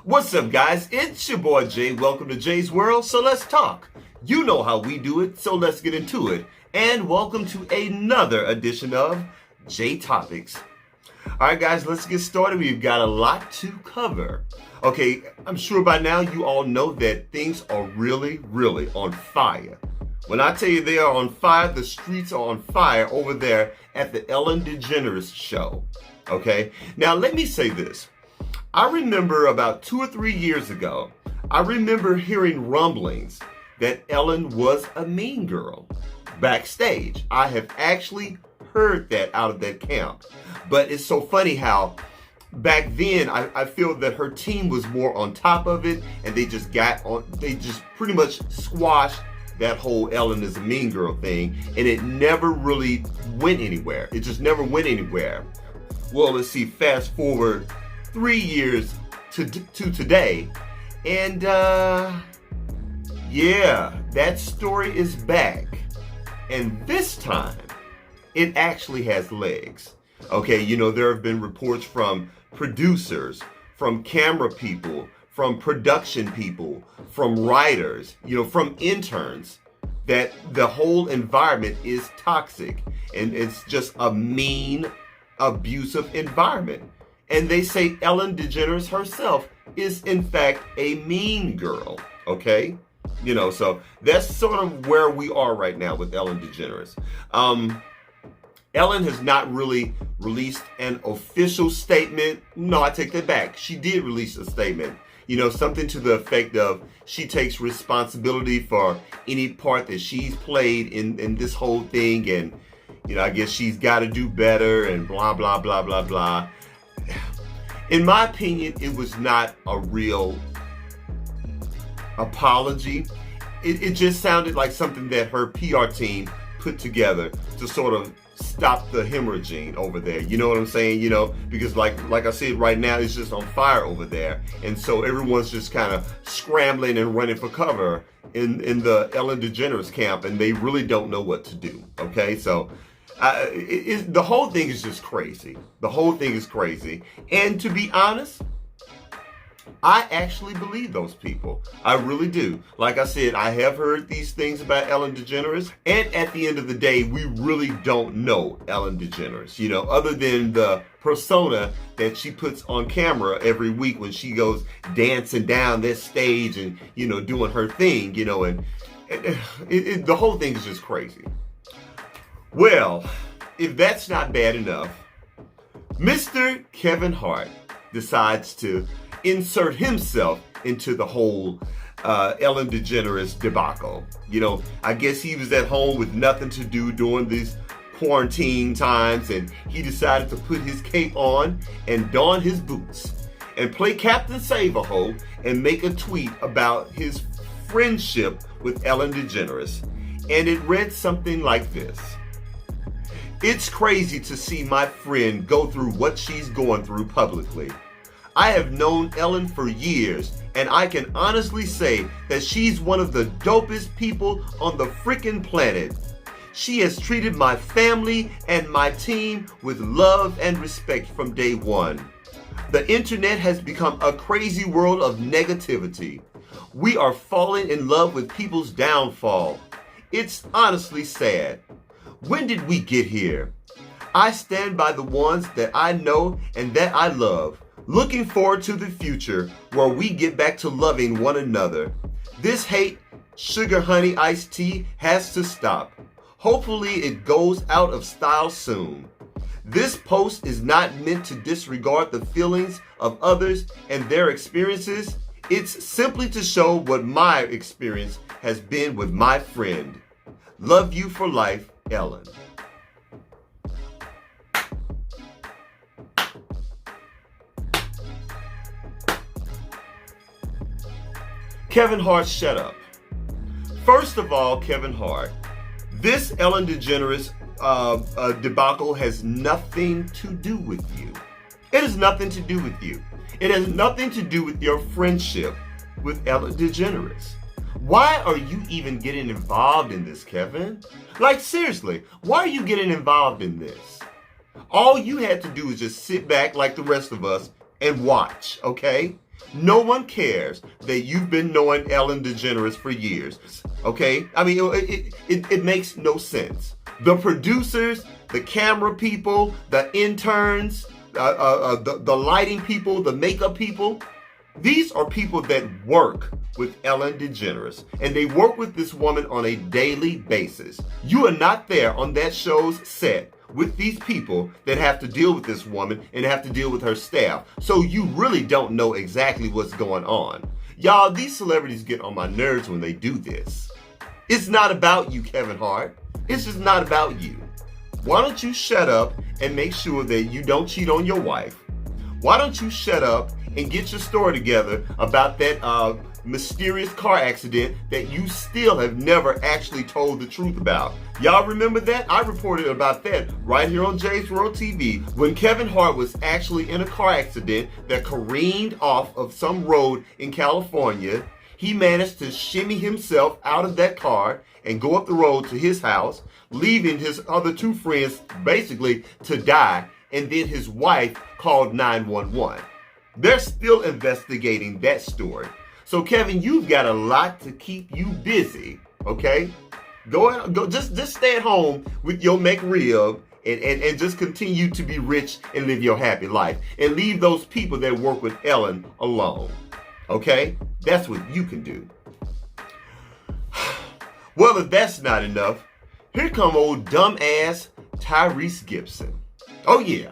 What's up, guys? It's your boy Jay. Welcome to Jay's World. So let's talk. You know how we do it, so let's get into it. And welcome to another edition of Jay Topics. All right, guys, let's get started. We've got a lot to cover. Okay, I'm sure by now you all know that things are really on fire. When I tell you they are on fire, the streets are on fire over there at the Ellen DeGeneres show. Okay, now let me say this. I remember about 2 or 3 years ago, I remember hearing rumblings that Ellen was a mean girl backstage. I have actually heard that out of that camp. But it's so funny how back then I feel that her team was more on top of it, and they just pretty much squashed that whole Ellen is a mean girl thing, and it never really went anywhere. It just never went anywhere. Well, let's see, fast forward 3 years to today, and yeah, that story is back, and this time it actually has legs. Okay, you know, there have been reports from producers, from camera people, from production people, from writers, you know, from interns, that the whole environment is toxic and it's just a mean, abusive environment. And they say Ellen DeGeneres herself is in fact a mean girl, okay? You know, so that's sort of where we are right now with Ellen DeGeneres. Ellen has not really released an official statement. No, I take that back. She did release a statement. You know, something to the effect of she takes responsibility for any part that she's played in this whole thing. And, you know, I guess she's got to do better and blah, blah, blah, blah, blah. In my opinion, it was not a real apology. It just sounded like something that her PR team put together to sort of stop the hemorrhaging over there. You know what I'm saying? You know, because like I said, right now it's just on fire over there. And so everyone's just kind of scrambling and running for cover in the Ellen DeGeneres camp, and they really don't know what to do. Okay, so the whole thing is just crazy. The whole thing is crazy. And to be honest, I actually believe those people. I really do. Like I said, I have heard these things about Ellen DeGeneres, and at the end of the day, we really don't know Ellen DeGeneres, you know, other than the persona that she puts on camera every week when she goes dancing down this stage and, you know, doing her thing, you know, and the whole thing is just crazy. Well, if that's not bad enough, Mr. Kevin Hart decides to insert himself into the whole Ellen DeGeneres debacle. You know, I guess he was at home with nothing to do during these quarantine times, and he decided to put his cape on and don his boots and play Captain Save-A-Ho and make a tweet about his friendship with Ellen DeGeneres. And it read something like this. It's crazy to see my friend go through what she's going through publicly. I have known Ellen for years, and I can honestly say that she's one of the dopest people on the freaking planet. She has treated my family and my team with love and respect from day one. The internet has become a crazy world of negativity. We are falling in love with people's downfall. It's honestly sad. When did we get here? I stand by the ones that I know and that I love. Looking forward to the future where we get back to loving one another. This hate, sugar honey iced tea has to stop. Hopefully it goes out of style soon. This post is not meant to disregard the feelings of others and their experiences. It's simply to show what my experience has been with my friend. Love you for life, Ellen. Kevin Hart, shut up. First of all, Kevin Hart, this Ellen DeGeneres debacle has nothing to do with you. It has nothing to do with you. It has nothing to do with your friendship with Ellen DeGeneres. Why are you even getting involved in this, Kevin? Like, seriously, why are you getting involved in this? All you had to do is just sit back like the rest of us and watch, okay? No one cares that you've been knowing Ellen DeGeneres for years, okay? I mean, it makes no sense. The producers, the camera people, the interns, the lighting people, the makeup people, these are people that work with Ellen DeGeneres, and they work with this woman on a daily basis. You are not there on that show's set with these people that have to deal with this woman and have to deal with her staff. So you really don't know exactly what's going on. Y'all, these celebrities get on my nerves when they do this. It's not about you, Kevin Hart. It's just not about you. Why don't you shut up and make sure that you don't cheat on your wife? Why don't you shut up and get your story together about that mysterious car accident that you still have never actually told the truth about? Y'all remember that? I reported about that right here on James World TV when Kevin Hart was actually in a car accident that careened off of some road in California. He managed to shimmy himself out of that car and go up the road to his house, leaving his other two friends basically to die, and then his wife called 911. They're still investigating that story. So Kevin, you've got a lot to keep you busy, okay? Go just stay at home with your McRib and just continue to be rich and live your happy life. And leave those people that work with Ellen alone, okay? That's what you can do. Well, if that's not enough, here come old dumbass Tyrese Gibson. Oh yeah.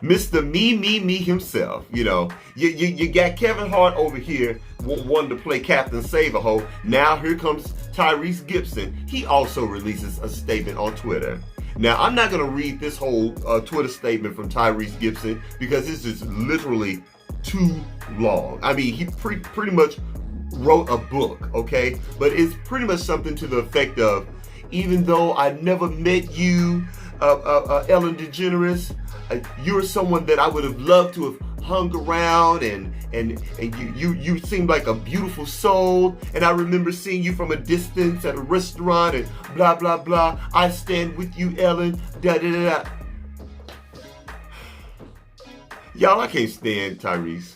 Mr. Me himself, you know. You got Kevin Hart over here wanting to play Captain Save-A-Ho. Now here comes Tyrese Gibson. He also releases a statement on Twitter. Now, I'm not going to read this whole Twitter statement from Tyrese Gibson because this is literally too long. I mean, he pretty much wrote a book, okay? But it's pretty much something to the effect of, even though I never met you, Ellen DeGeneres, you're someone that I would have loved to have hung around, and you seemed like a beautiful soul, and I remember seeing you from a distance at a restaurant and blah blah blah. I stand with you, Ellen. Da da da da. Y'all, I can't stand Tyrese.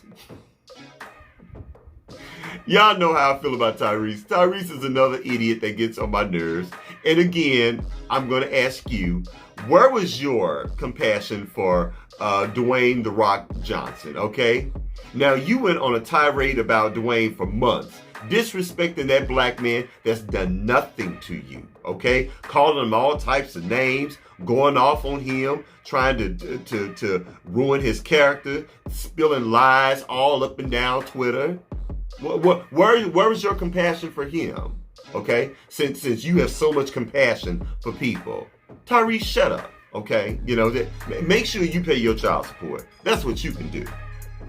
Y'all know how I feel about Tyrese. Tyrese is another idiot that gets on my nerves. And again, I'm going to ask you, where was your compassion for Dwayne "The Rock" Johnson, okay? Now, you went on a tirade about Dwayne for months, disrespecting that black man that's done nothing to you, okay? Calling him all types of names, going off on him, trying to ruin his character, spilling lies all up and down Twitter. Where was your compassion for him? Okay, since you have so much compassion for people, Tyrese, shut up. Okay, you know that. Make sure you pay your child support. That's what you can do.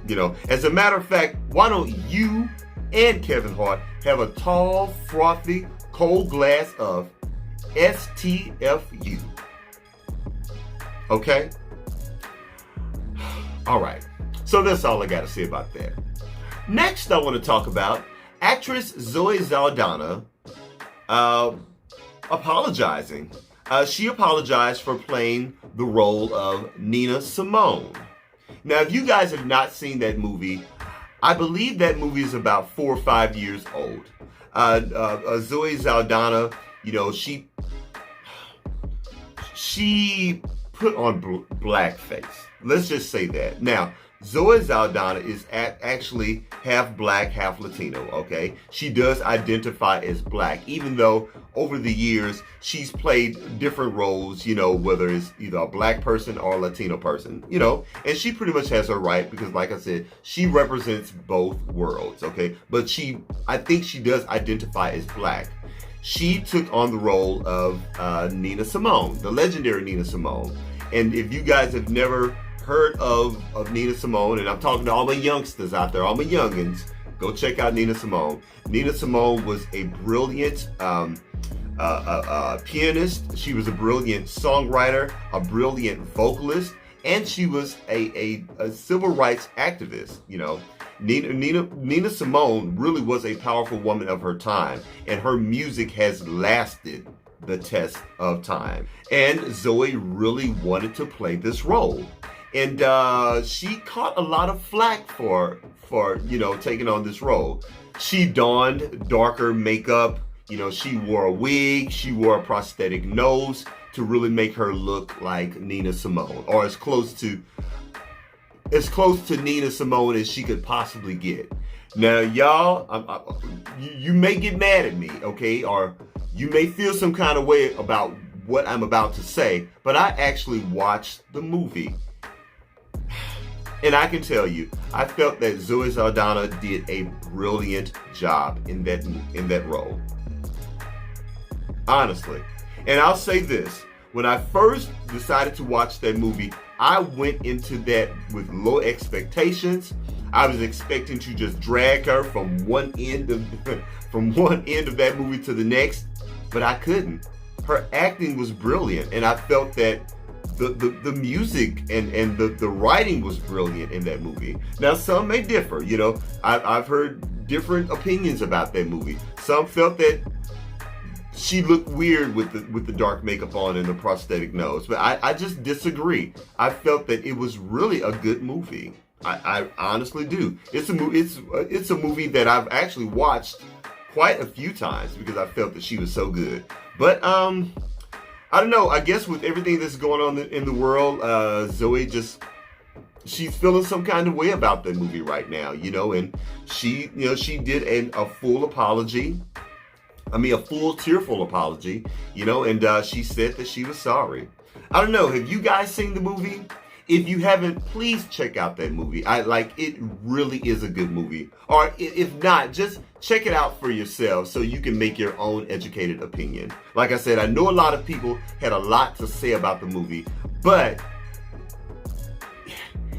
You know, as a matter of fact, why don't you and Kevin Hart have a tall, frothy, cold glass of STFU? Okay. All right. So that's all I got to say about that. Next, I want to talk about actress Zoe Saldana apologizing. She apologized for playing the role of Nina Simone. Now, if you guys have not seen that movie, I believe that movie is about 4 or 5 years old. Zoe Saldana, you know, she put on blackface. Let's just say that. Now, Zoe Saldana is actually half black, half Latino, okay? She does identify as black, even though over the years she's played different roles, you know, whether it's either a black person or a Latino person, you know? And she pretty much has her right because, like I said, she represents both worlds, okay? But I think she does identify as black. She took on the role of Nina Simone, the legendary Nina Simone. And if you guys have never heard of Nina Simone, and I'm talking to all my youngsters out there, all my youngins, go check out Nina Simone. Nina Simone was a brilliant pianist. She was a brilliant songwriter, a brilliant vocalist, and she was a civil rights activist. You know, Nina Simone really was a powerful woman of her time, and her music has lasted the test of time. And Zoe really wanted to play this role. And she caught a lot of flack for taking on this role. She donned darker makeup. She wore a wig. She wore a prosthetic nose to really make her look like Nina Simone, or as close to Nina Simone as she could possibly get. Now, y'all, you may get mad at me, okay? Or you may feel some kind of way about what I'm about to say, but I actually watched the movie. And I can tell you, I felt that Zoe Saldana did a brilliant job in that role. Honestly. And I'll say this, when I first decided to watch that movie, I went into that with low expectations. I was expecting to just drag her from one end of that movie to the next, but I couldn't. Her acting was brilliant, and I felt that the music and the writing was brilliant in that movie. Now, some may differ. I've heard different opinions about that movie. Some felt that she looked weird with the dark makeup on and the prosthetic nose, but I just disagree. I felt that it was really a good movie. I honestly do. It's a movie that I've actually watched quite a few times because I felt that she was so good. But I don't know. I guess with everything that's going on in the world, Zoe she's feeling some kind of way about the movie right now, and she did a full apology. A full tearful apology, and she said that she was sorry. I don't know. Have you guys seen the movie? If you haven't, please check out that movie. It really is a good movie. Or if not, just check it out for yourself so you can make your own educated opinion. Like I said, I know a lot of people had a lot to say about the movie, but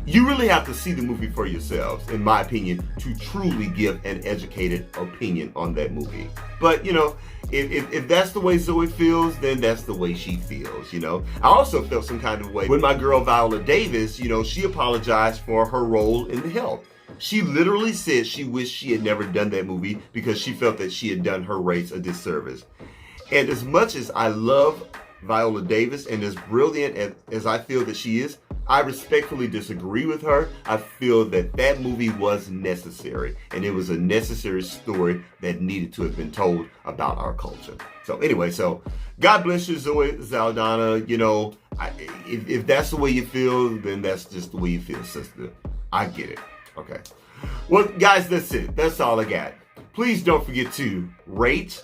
you really have to see the movie for yourselves, in my opinion, to truly give an educated opinion on that movie. But, if that's the way Zoe feels, then that's the way she feels, I also felt some kind of way when my girl Viola Davis, she apologized for her role in The Help. She literally said she wished she had never done that movie because she felt that she had done her race a disservice. And as much as I love Viola Davis and as brilliant as I feel that she is, I respectfully disagree with her. I feel that movie was necessary, and it was a necessary story that needed to have been told about our culture. So anyway, God bless you, Zoe Saldana. If that's the way you feel, then that's just the way you feel, sister. I get it. Okay. Well, guys, that's it. That's all I got. Please don't forget to rate,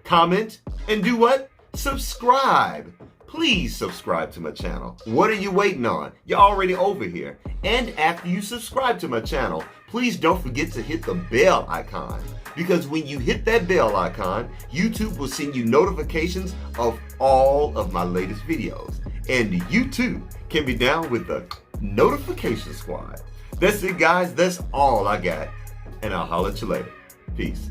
comment, and do what? Subscribe. Please subscribe to my channel. What are you waiting on? You're already over here. And after you subscribe to my channel, please don't forget to hit the bell icon. Because when you hit that bell icon, YouTube will send you notifications of all of my latest videos. And you too can be down with the notification squad. That's it, guys. That's all I got. And I'll holler at you later. Peace.